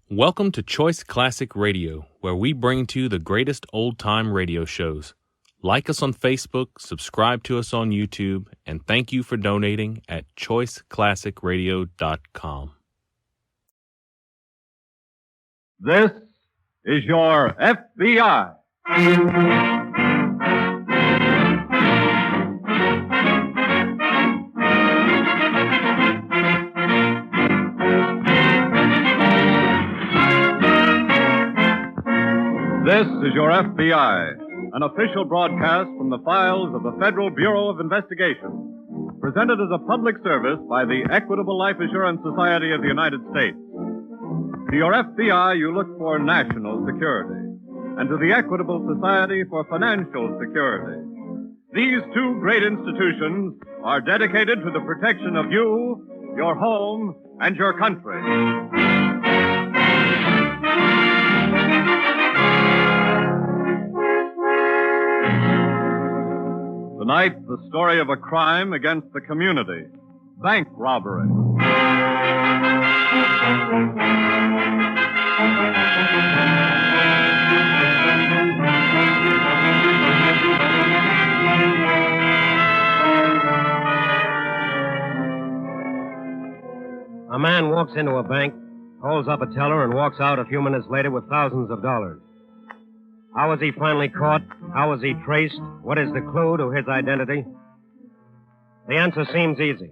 Welcome to Choice Classic Radio, where we bring to you the greatest old-time radio shows. Like us on Facebook, subscribe to us on YouTube, and thank you for donating at choiceclassicradio.com. This is your FBI. This is your FBI, an official broadcast from the files of the Federal Bureau of Investigation, presented as a public service by the Equitable Life Assurance Society of the United States. To your FBI, you look for national security, and to the Equitable Society for financial security. These two great institutions are dedicated to the protection of you, your home, and your country. Tonight, the story of a crime against the community. Bank robbery. A man walks into a bank, holds up a teller, and walks out a few minutes later with thousands of dollars. How was he finally caught? How was he traced? What is the clue to his identity? The answer seems easy.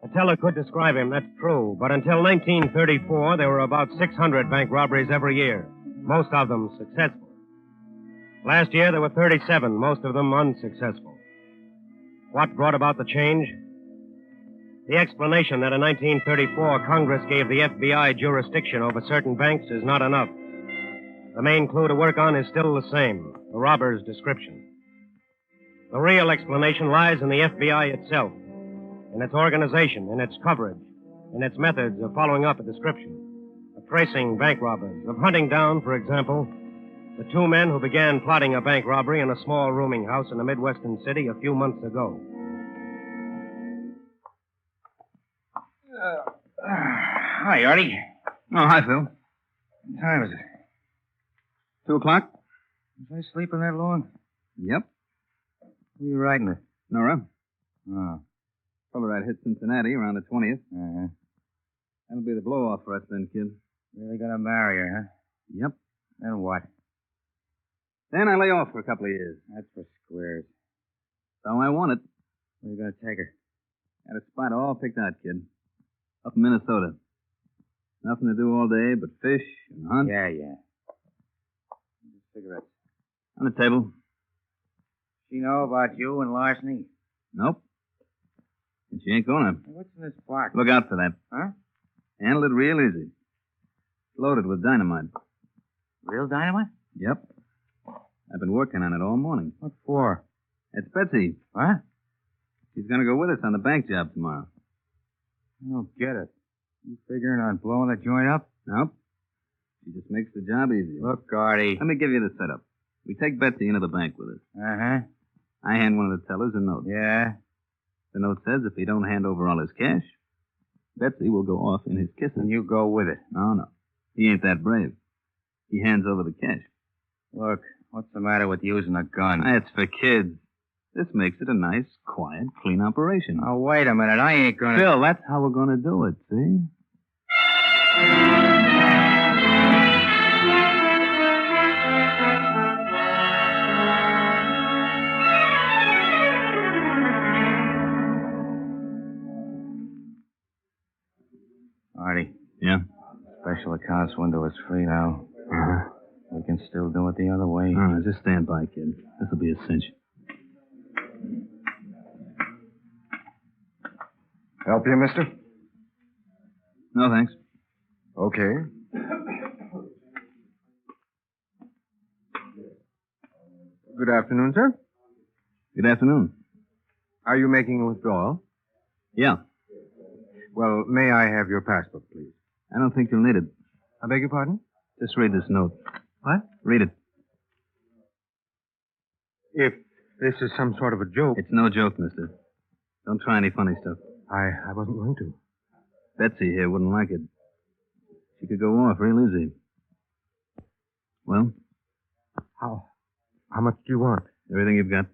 A teller could describe him, that's true, but until 1934, there were about 600 bank robberies every year, most of them successful. Last year, there were 37, most of them unsuccessful. What brought about the change? The explanation that in 1934 Congress gave the FBI jurisdiction over certain banks is not enough. The main clue to work on is still the same, the robber's description. The real explanation lies in the FBI itself, in its organization, in its coverage, in its methods of following up a description, of tracing bank robbers, of hunting down, for example, the two men who began plotting a bank robbery in a small rooming house in a Midwestern city a few months ago. Hi, Artie. Oh, hi, Phil. What time is it? 2 o'clock? Was I sleeping that long? Yep. Who are you riding with? Nora. Oh. Told her I'd hit Cincinnati around the 20th. Uh-huh. That'll be the blow-off for us then, kid. Really gonna marry her, huh? Yep. Then what? Then I lay off for a couple of years. That's for squares. So I want it. Where you gonna take her? Got a spot all picked out, kid. Up in Minnesota. Nothing to do all day but fish and hunt. Yeah. Cigarettes. On the table. She know about you and larceny? Nope. And she ain't gonna. What's in this box? Look out for that. Huh? Handle it real easy. Loaded with dynamite. Real dynamite? Yep. I've been working on it all morning. What for? It's Betsy. What? She's gonna go with us on the bank job tomorrow. I don't get it. You figuring on blowing the joint up? Nope. She just makes the job easier. Look, Artie. Let me give you the setup. We take Betsy into the bank with us. Uh-huh. I hand one of the tellers a note. Yeah? The note says if he don't hand over all his cash, Betsy will go off in his kisses. And you go with it. No. He ain't that brave. He hands over the cash. Look, what's the matter with using a gun? It's for kids. This makes it a nice, quiet, clean operation. Oh, wait a minute. I ain't gonna... Phil, that's how we're gonna do it, see? Artie. Yeah? Special accounts window is free now. Uh-huh. We can still do it the other way. All right, just stand by, kid. This'll be a cinch. Help you, mister? No, thanks. Okay. Good afternoon, sir. Good afternoon. Are you making a withdrawal? Yeah. Well, may I have your passbook, please? I don't think you'll need it. I beg your pardon? Just read this note. What? Read it. If this is some sort of a joke. It's no joke, mister. Don't try any funny stuff. I wasn't going to. Betsy here wouldn't like it. She could go off real easy. Well, How much do you want? everything you've got.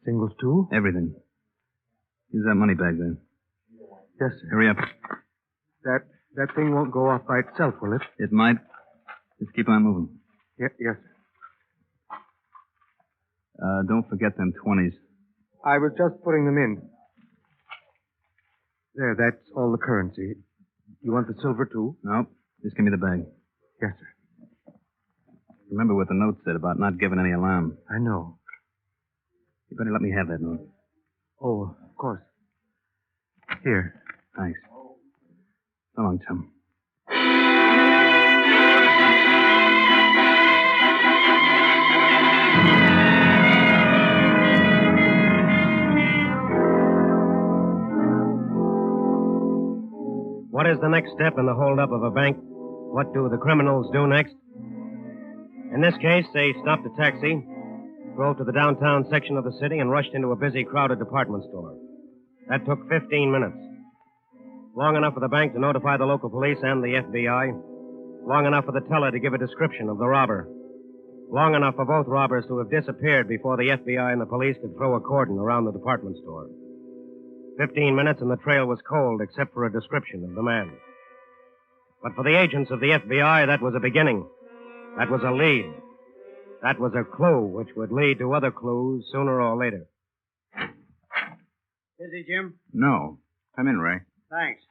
Singles, too? Everything. Use that money bag then. Yes, sir. Hurry up. That thing won't go off by itself, will it? It might. Just keep on moving. Yes, sir. Don't forget them 20s. I was just putting them in. There, that's all the currency. You want the silver, too? No, just give me the bag. Yes, sir. Remember what the note said about not giving any alarm. I know. You better let me have that note. Oh, of course. Here. Thanks. So long, chum. What is the next step in the holdup of a bank? What do the criminals do next? In this case, they stopped a taxi, drove to the downtown section of the city, and rushed into a busy, crowded department store. That took 15 minutes. Long enough for the bank to notify the local police and the FBI. Long enough for the teller to give a description of the robber. Long enough for both robbers to have disappeared before the FBI and the police could throw a cordon around the department store. 15 minutes and the trail was cold except for a description of the man. But for the agents of the FBI, that was a beginning. That was a lead. That was a clue which would lead to other clues sooner or later. Busy, Jim? No. Come in, Ray. Thanks.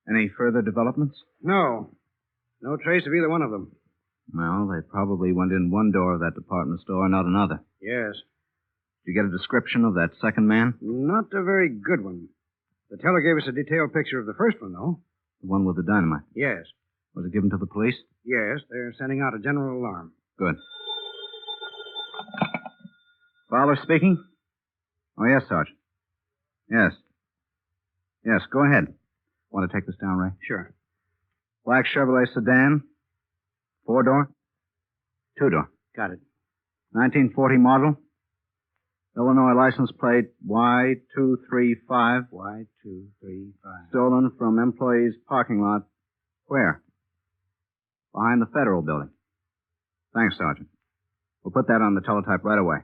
Any further developments? No. No trace of either one of them. Well, they probably went in one door of that department store, not another. Yes. Did you get a description of that second man? Not a very good one. The teller gave us a detailed picture of the first one, though. The one with the dynamite. Yes. Was it given to the police? Yes, they're sending out a general alarm. Good. Fowler speaking? Oh, yes, Sergeant. Yes. Yes, go ahead. Want to take this down, Ray? Sure. Black Chevrolet sedan. 4-door? 2-door. Got it. 1940 model. Illinois license plate Y235. Y235. Stolen from employee's parking lot. Where? Behind the Federal Building. Thanks, Sergeant. We'll put that on the teletype right away.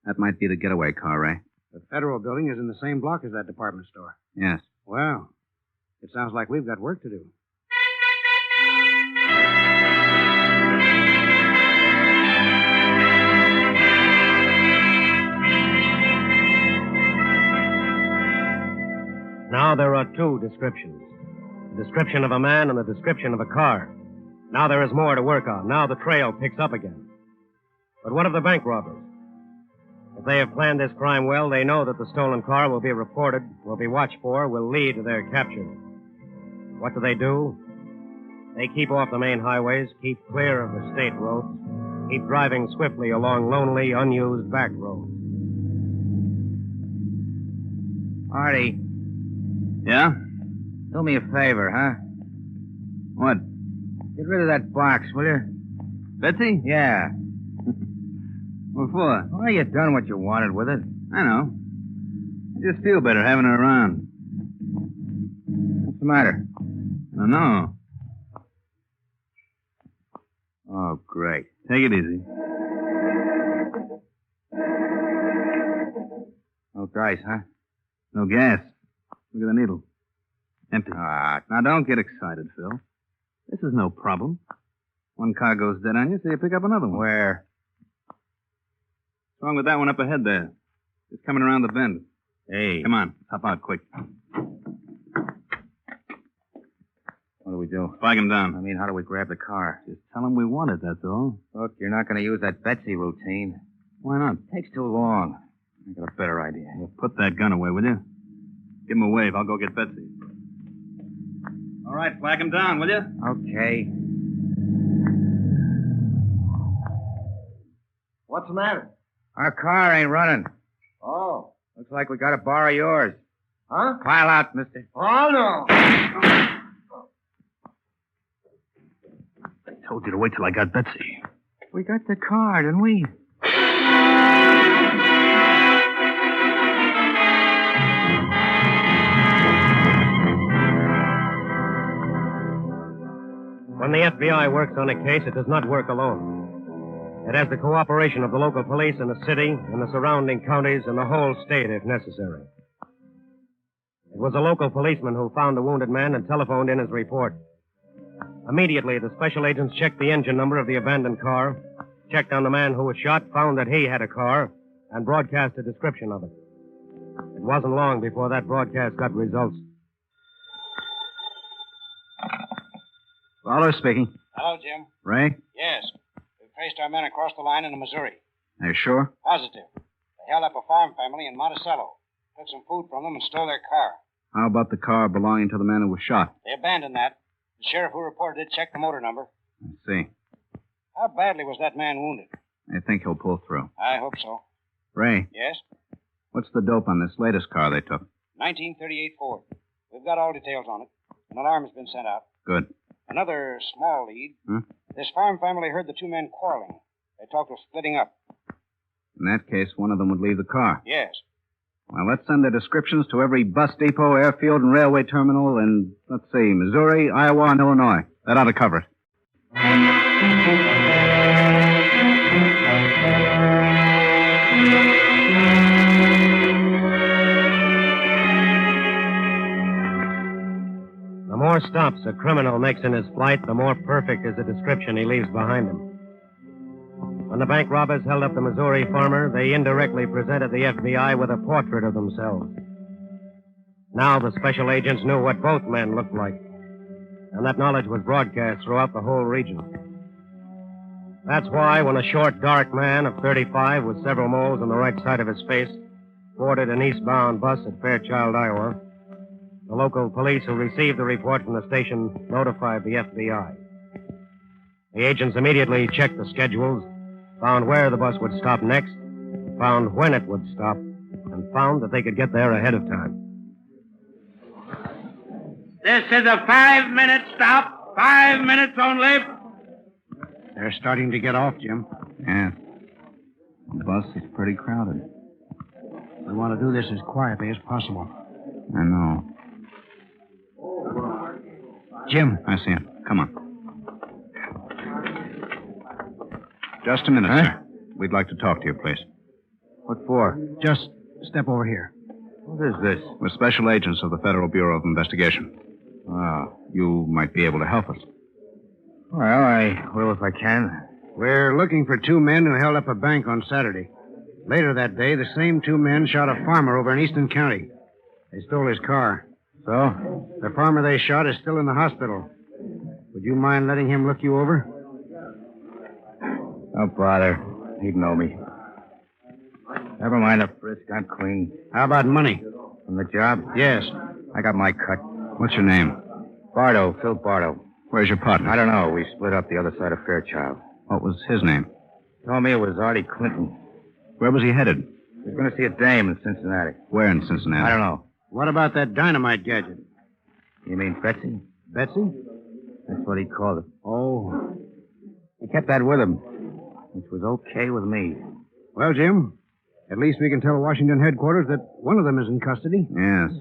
That might be the getaway car, Ray. The Federal Building is in the same block as that department store. Yes. Well, it sounds like we've got work to do. Now there are two descriptions. The description of a man and the description of a car. Now there is more to work on. Now the trail picks up again. But what of the bank robbers? If they have planned this crime well, they know that the stolen car will be reported, will be watched for, will lead to their capture. What do? They keep off the main highways, keep clear of the state roads, keep driving swiftly along lonely, unused back roads. Artie, Yeah? do me a favor, huh? What? Get rid of that box, will you? Betsy? Yeah. What for? Well, you done what you wanted with it. I know. I just feel better having her around. What's the matter? I know. Oh, great. Take it easy. No dice, huh? No gas. Look at the needle. Empty. Ah, Now, don't get excited, Phil. This is no problem. One car goes dead on you, so you pick up another one. where? What's wrong with that one up ahead there? It's coming around the bend. Hey. Come on, hop out quick. What do we do? Flag him down. I mean, how do we grab the car? Just tell him we want it, that's all. Look, you're not going to use that Betsy routine. Why not? Takes too long. I got a better idea. Well, put that gun away, will you? Give him a wave. I'll go get Betsy. All right, flag him down, will you? Okay. What's the matter? Our car ain't running. Oh. Looks like we got to borrow yours. Huh? Pile out, mister. Oh, no. I told you to wait till I got Betsy. We got the car, didn't we? When the FBI works on a case, it does not work alone. It has the cooperation of the local police in the city, in the surrounding counties, and the whole state if necessary. It was a local policeman who found the wounded man and telephoned in his report. Immediately, the special agents checked the engine number of the abandoned car, checked on the man who was shot, found that he had a car, and broadcast a description of it. It wasn't long before that broadcast got results. Fowler speaking. Hello, Jim. Ray? Yes. We've traced our men across the line into Missouri. Are you sure? Positive. They held up a farm family in Monticello, took some food from them, and stole their car. How about the car belonging to the man who was shot? They abandoned that. The sheriff who reported it checked the motor number. I see. How badly was that man wounded? I think he'll pull through. I hope so. Ray, Yes? what's the dope on this latest car they took? 1938 Ford. We've got all details on it. An alarm has been sent out. Good. Another small lead. Hmm? This farm family heard the two men quarreling. They talked of splitting up. In that case, one of them would leave the car. Yes. Well, let's send their descriptions to every bus depot, airfield, and railway terminal in, let's see, Missouri, Iowa, and Illinois. That ought to cover it. The more stops a criminal makes in his flight, the more perfect is the description he leaves behind him. When the bank robbers held up the Missouri farmer, they indirectly presented the FBI with a portrait of themselves. Now the special agents knew what both men looked like, and that knowledge was broadcast throughout the whole region. That's why when a short, dark man of 35 with several moles on the right side of his face boarded an eastbound bus at Fairchild, Iowa, the local police who received the report from the station notified the FBI. The agents immediately checked the schedules, found where the bus would stop next, found when it would stop, and found that they could get there ahead of time. This is a 5-minute stop. 5 minutes only. They're starting to get off, Jim. Yeah. The bus is pretty crowded. We want to do this as quietly as possible. I know. Jim. I see him. Come on. Just a minute, sir. We'd like to talk to you, please. What for? Just step over here. What is this? We're special agents of the Federal Bureau of Investigation. You might be able to help us. Well, I will if I can. We're looking for two men who held up a bank on Saturday. Later that day, the same two men shot a farmer over in Easton County. They stole his car. So? The farmer they shot is still in the hospital. Would you mind letting him look you over? Don't bother. He'd know me. Never mind the frisk. I'm clean. How about money? From the job? Yes. I got my cut. What's your name? Bardo, Phil Bardo. Where's your partner? I don't know. We split up the other side of Fairchild. What was his name? Told me it was Artie Clinton. Where was he headed? He was going to see a dame in Cincinnati. Where in Cincinnati? I don't know. What about that dynamite gadget? You mean Betsy? Betsy? That's what he called it. Oh. He kept that with him, which was okay with me. Well, Jim, at least we can tell Washington headquarters that one of them is in custody. Yes.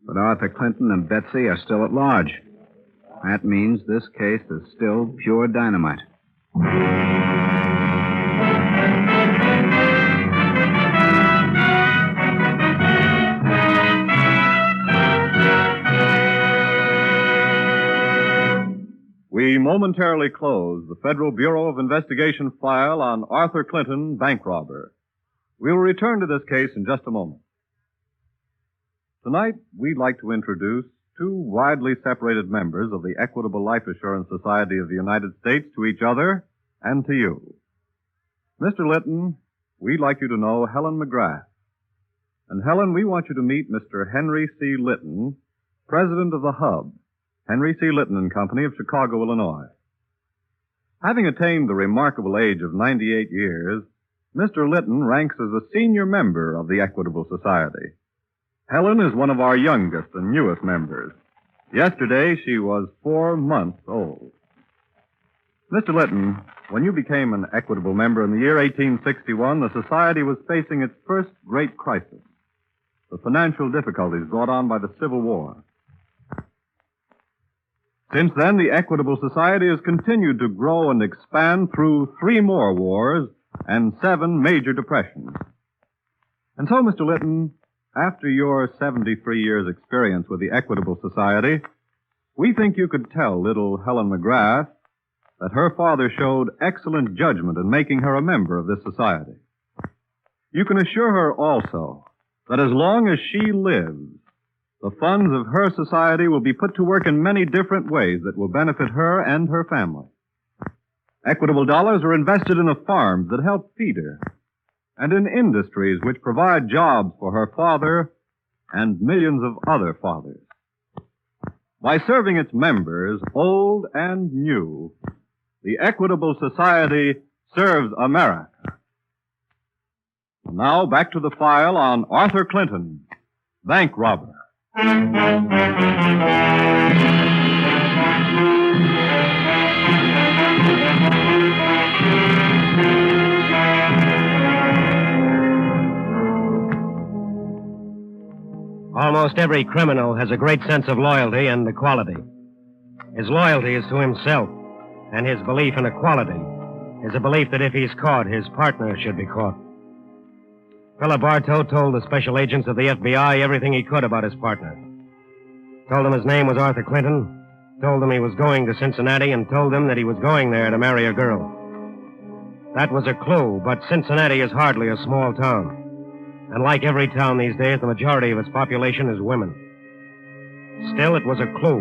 But Arthur Clinton and Betsy are still at large. That means this case is still pure dynamite. We momentarily close the Federal Bureau of Investigation file on Arthur Clinton, bank robber. We'll return to this case in just a moment. Tonight, we'd like to introduce two widely separated members of the Equitable Life Assurance Society of the United States to each other and to you. Mr. Litton, we'd like you to know Helen McGrath. And Helen, we want you to meet Mr. Henry C. Litton, president of the Hub, Henry C. Litton and Company of Chicago, Illinois. Having attained the remarkable age of 98 years, Mr. Litton ranks as a senior member of the Equitable Society. Helen is one of our youngest and newest members. Yesterday, she was 4 months old. Mr. Litton, when you became an Equitable member in the year 1861, the Society was facing its first great crisis, the financial difficulties brought on by the Civil War. Since then, the Equitable Society has continued to grow and expand through 3 more wars and 7 major depressions. And so, Mr. Litton, after your 73 years' experience with the Equitable Society, we think you could tell little Helen McGrath that her father showed excellent judgment in making her a member of this society. You can assure her also that as long as she lives, the funds of her society will be put to work in many different ways that will benefit her and her family. Equitable dollars are invested in the farms that help feed her, and in industries which provide jobs for her father and millions of other fathers. By serving its members, old and new, the Equitable Society serves America. Now back to the file on Arthur Clinton, bank robber. Almost every criminal has a great sense of loyalty and equality. His loyalty is to himself, and his belief in equality is a belief that if he's caught, his partner should be caught. Philip Bartow told the special agents of the FBI everything he could about his partner. Told them his name was Arthur Clinton, told them he was going to Cincinnati, and told them that he was going there to marry a girl. That was a clue, but Cincinnati is hardly a small town. And like every town these days, the majority of its population is women. Still, it was a clue.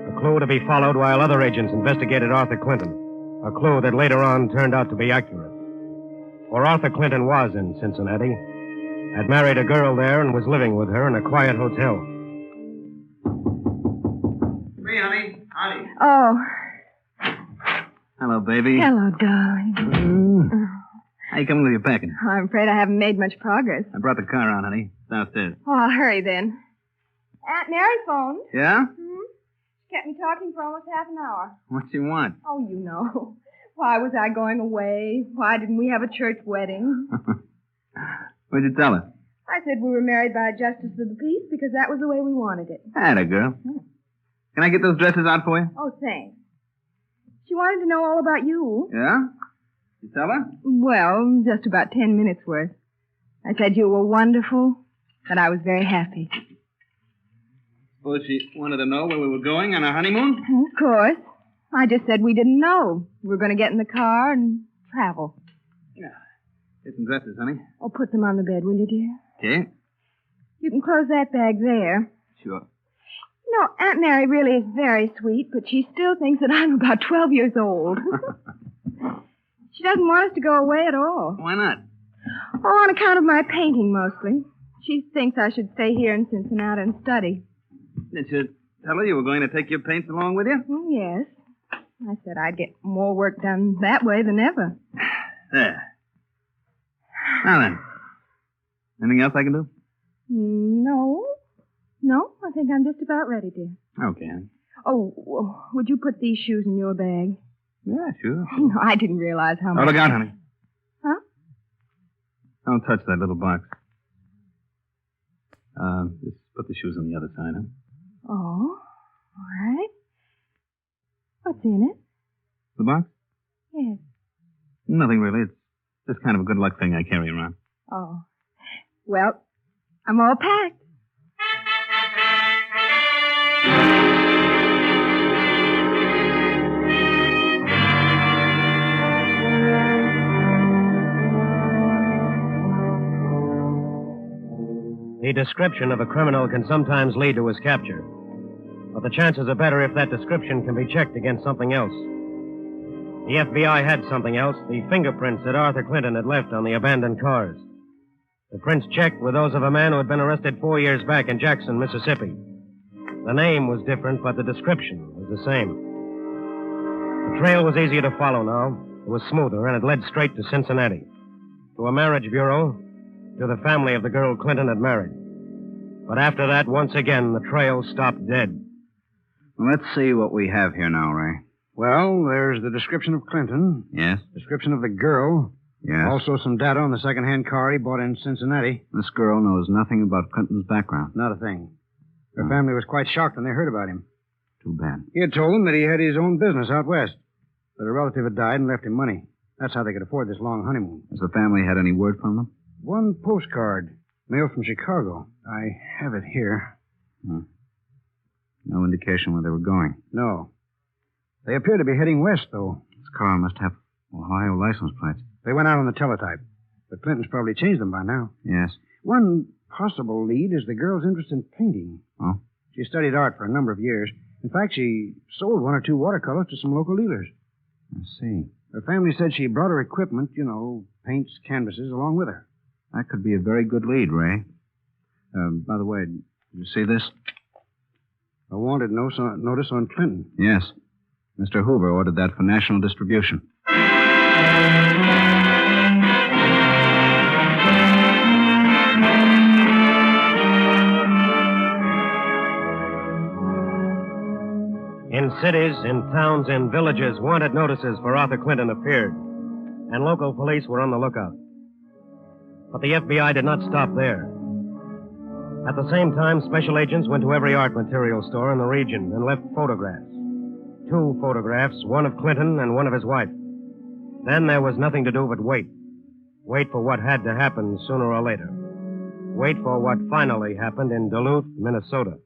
A clue to be followed while other agents investigated Arthur Clinton. A clue that later on turned out to be accurate. For Arthur Clinton was in Cincinnati, had married a girl there and was living with her in a quiet hotel. Me, honey. Howdy. Oh, Hello, baby. hello, darling. How you coming with your packing? I'm afraid I haven't made much progress. I brought the car on, honey. It's downstairs. Oh, I'll hurry then. Aunt Mary phoned. Yeah? She kept me talking for almost half an hour. What you want? Oh, you know. Why was I going away? Why didn't we have a church wedding? What'd you tell her? I said we were married by a justice of the peace because that was the way we wanted it. Atta girl. Can I get those dresses out for you? Oh, thanks. She wanted to know all about you. Yeah? You tell her? Well, just about 10 minutes worth. I said you were wonderful, that I was very happy. Suppose she wanted to know where we were going on our honeymoon? Of course. I just said we didn't know. We were going to get in the car and travel. Yeah. Get some dresses, honey. Oh, put them on the bed, will you, dear? Okay. You can close that bag there. Sure. You know, Aunt Mary really is very sweet, but she still thinks that I'm about 12 years old. She doesn't want us to go away at all. Why not? Oh, on account of my painting, mostly. She thinks I should stay here in Cincinnati and study. Did you tell her you were going to take your paints along with you? Oh, yes. I said I'd get more work done that way than ever. There. Now then. Anything else I can do? No. No, I think I'm just about ready, dear. Okay, honey. Oh, would you put these shoes in your bag? Yeah, sure. No, I didn't realize how much... Oh, look out, honey. Huh? Don't touch that little box. Just put the shoes on the other side, huh? Oh, all right. What's in it? The box? Yes. Nothing really. It's just kind of a good luck thing I carry around. Oh. Well, I'm all packed. The description of a criminal can sometimes lead to his capture. But the chances are better if that description can be checked against something else. The FBI had something else, the fingerprints that Arthur Clinton had left on the abandoned cars. The prints checked were those of a man who had been arrested 4 years back in Jackson, Mississippi. The name was different, but the description was the same. The trail was easier to follow now. It was smoother, and it led straight to Cincinnati. To a marriage bureau, to the family of the girl Clinton had married. But after that, once again, the trail stopped dead. Let's see what we have here now, Ray. Well, there's the description of Clinton. Yes? Description of the girl. Yes. Also some data on the second-hand car he bought in Cincinnati. This girl knows nothing about Clinton's background. Not a thing. Her family was quite shocked when they heard about him. Too bad. He had told them that he had his own business out west. But a relative had died and left him money. That's how they could afford this long honeymoon. Has the family had any word from them? One postcard, mailed from Chicago. I have it here. No indication where they were going. No. They appear to be heading west, though. This car must have Ohio license plates. They went out on the teletype. But Clinton's probably changed them by now. Yes. One possible lead is the girl's interest in painting. Oh? She studied art for a number of years. In fact, she sold 1 or 2 watercolors to some local dealers. I see. Her family said she brought her equipment, paints, canvases, along with her. That could be a very good lead, Ray. By the way, did you see this? A wanted notice on Clinton. Yes. Mr. Hoover ordered that for national distribution. In cities, in towns, in villages, wanted notices for Arthur Clinton appeared, and local police were on the lookout. But the FBI did not stop there. At the same time, special agents went to every art material store in the region and left photographs. 2 photographs, one of Clinton and one of his wife. Then there was nothing to do but wait. Wait for what had to happen sooner or later. Wait for what finally happened in Duluth, Minnesota.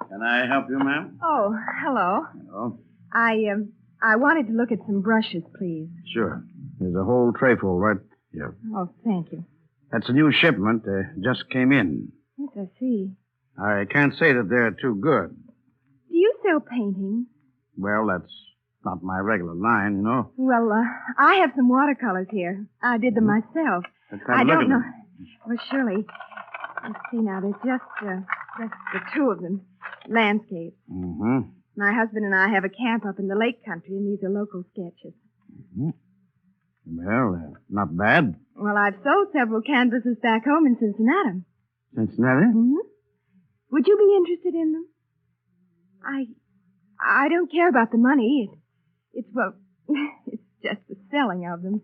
Can I help you, ma'am? Oh, hello. Oh, I wanted to look at some brushes, please. Sure. There's a whole trayful right here. Oh, thank you. That's a new shipment. Just came in. Yes, I see. I can't say that they're too good. Do you sell paintings? Well, that's not my regular line, Well, I have some watercolors here. I did them myself. Let's I have a look don't at know. them. Well, surely. Let's see now. There's just the 2 of them. Landscape. Mm-hmm. My husband and I have a camp up in the lake country, and these are local sketches. Mm-hmm. Well, not bad. Well, I've sold several canvases back home in Cincinnati. Cincinnati? Mm-hmm. Would you be interested in them? I don't care about the money. It's just the selling of them.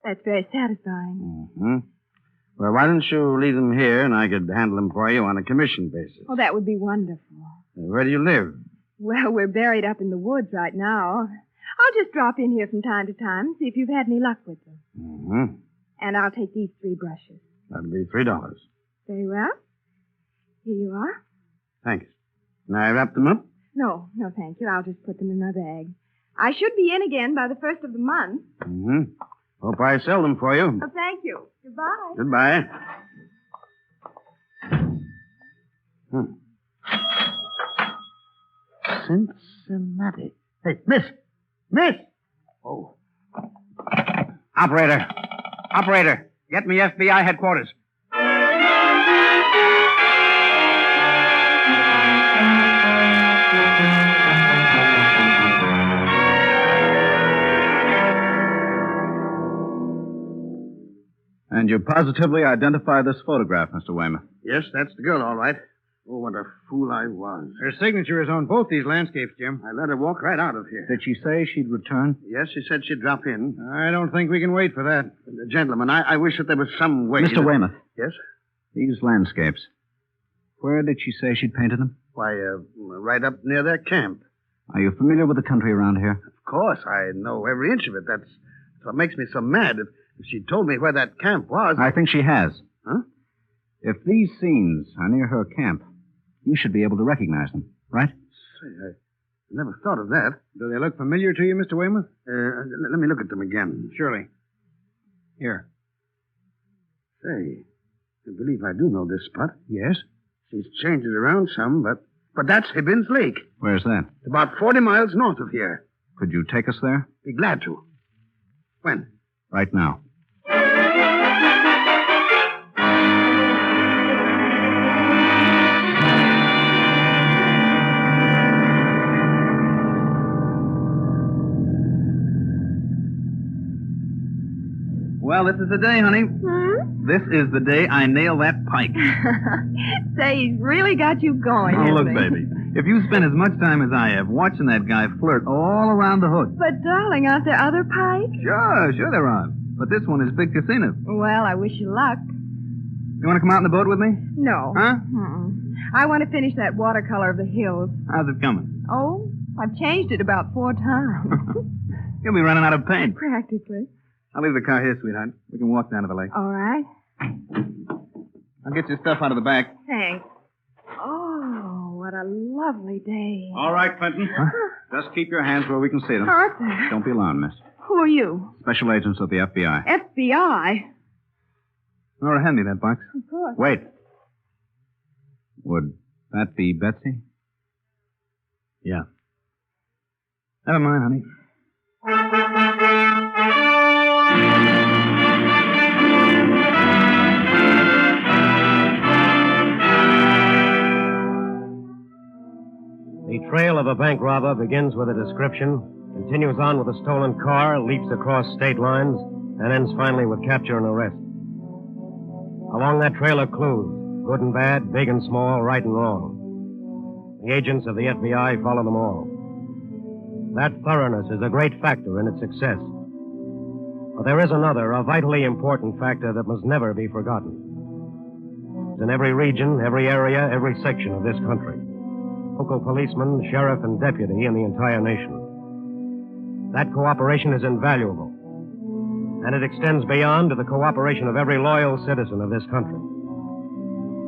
That's very satisfying. Mm-hmm. Well, why don't you leave them here, and I could handle them for you on a commission basis. Oh, that would be wonderful. Where do you live? Well, we're buried up in the woods right now. I'll just drop in here from time to time and see if you've had any luck with them. Mm-hmm. And I'll take these 3 brushes. That'll be $3. Very well. Here you are. Thanks. Can I wrap them up? No, thank you. I'll just put them in my bag. I should be in again by the 1st of the month. Mm-hmm. Hope I sell them for you. Oh, thank you. Goodbye. Goodbye. Cincinnati. Hey, miss! Miss! Oh. Operator, get me FBI headquarters. And you positively identify this photograph, Mr. Weymouth? Yes, that's the girl, all right. Oh, what a fool I was. Her signature is on both these landscapes, Jim. I let her walk right out of here. Did she say she'd return? Yes, she said she'd drop in. I don't think we can wait for that. Gentlemen, I wish that there was some way... Mr. Weymouth. Yes? These landscapes. Where did she say she'd painted them? Why, right up near their camp. Are you familiar with the country around here? Of course, I know every inch of it. That's what makes me so mad. If she told me where that camp was... I think she has. Huh? If these scenes are near her camp, you should be able to recognize them, right? Say, I never thought of that. Do they look familiar to you, Mr. Weymouth? Let me look at them again. Surely. Here. Say, I believe I do know this spot. Yes? She's changed it around some, but that's Hibbins Lake. Where's that? It's about 40 miles north of here. Could you take us there? Be glad to. When? Right now. Well, this is the day, honey. This is the day I nail that pike. Say, he's really got you going, Oh, look, hasn't he? baby. If you spend as much time as I have watching that guy flirt all around the hook. But, darling, aren't there other pikes? Sure there are. But this one is big casino. Well, I wish you luck. You want to come out in the boat with me? No. Huh? I want to finish that watercolor of the hills. How's it coming? Oh, I've changed it about 4 times. You'll be running out of paint. Practically. I'll leave the car here, sweetheart. We can walk down to the lake. All right. I'll get your stuff out of the back. Thanks. Oh, what a lovely day. All right, Clinton. Just keep your hands where we can see them. Arthur. Don't be alarmed, miss. Who are you? Special agents of the FBI. FBI? Nora, hand me that box. Of course. Wait. Would that be Betsy? Yeah. Never mind, honey. The trail of a bank robber begins with a description, continues on with a stolen car, leaps across state lines, and ends finally with capture and arrest. Along that trail are clues, good and bad, big and small, right and wrong. The agents of the FBI follow them all. That thoroughness is a great factor in its success. But there is another, a vitally important factor that must never be forgotten. It's in every region, every area, every section of this country. Local policeman, sheriff, and deputy in the entire nation. That cooperation is invaluable. And it extends beyond to the cooperation of every loyal citizen of this country.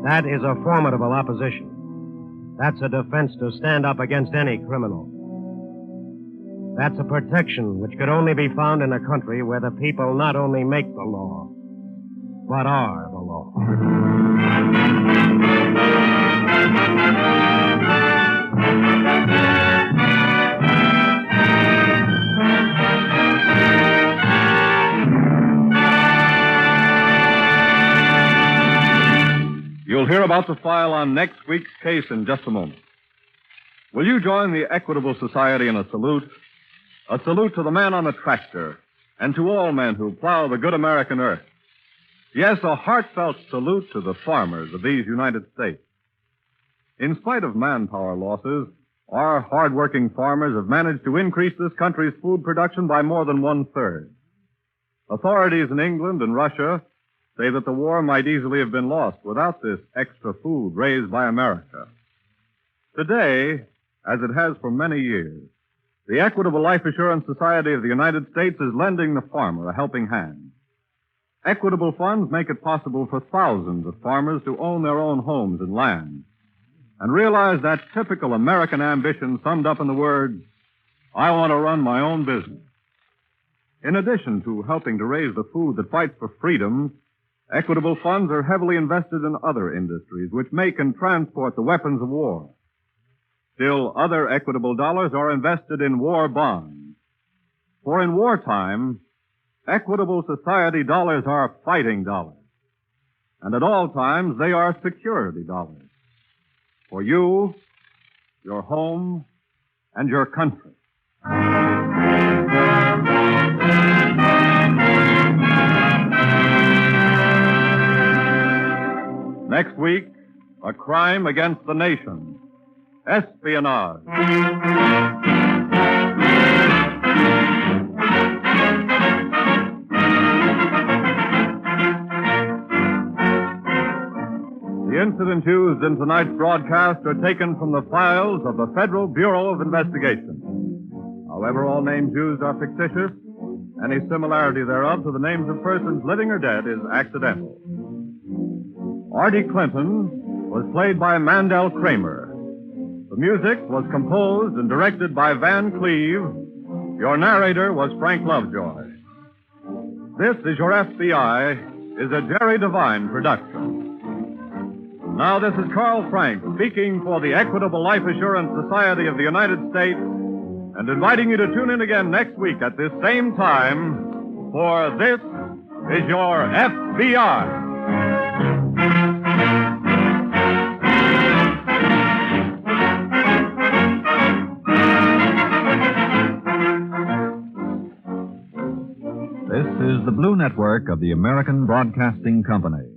That is a formidable opposition. That's a defense to stand up against any criminal. That's a protection which could only be found in a country where the people not only make the law, but are the law. You'll hear about the file on next week's case in just a moment. Will you join the Equitable Society in a salute? A salute to the man on the tractor and to all men who plow the good American earth. Yes, a heartfelt salute to the farmers of these United States. In spite of manpower losses, our hard-working farmers have managed to increase this country's food production by more than 1/3. Authorities in England and Russia say that the war might easily have been lost without this extra food raised by America. Today, as it has for many years, the Equitable Life Assurance Society of the United States is lending the farmer a helping hand. Equitable funds make it possible for thousands of farmers to own their own homes and land and realize that typical American ambition summed up in the words, I want to run my own business. In addition to helping to raise the food that fights for freedom, Equitable funds are heavily invested in other industries which make and transport the weapons of war. Still, other Equitable dollars are invested in war bonds. For in wartime, Equitable Society dollars are fighting dollars. And at all times, they are security dollars. For you, your home, and your country. Next week, a crime against the nation. Espionage. The incidents used in tonight's broadcast are taken from the files of the Federal Bureau of Investigation. However, all names used are fictitious. Any similarity thereof to the names of persons living or dead is accidental. Artie Clinton was played by Mandel Kramer. The music was composed and directed by Van Cleve. Your narrator was Frank Lovejoy. This is Your FBI is a Jerry Devine production. Now this is Carl Frank speaking for the Equitable Life Assurance Society of the United States and inviting you to tune in again next week at this same time for This is Your FBI. This is the Blue Network of the American Broadcasting Company.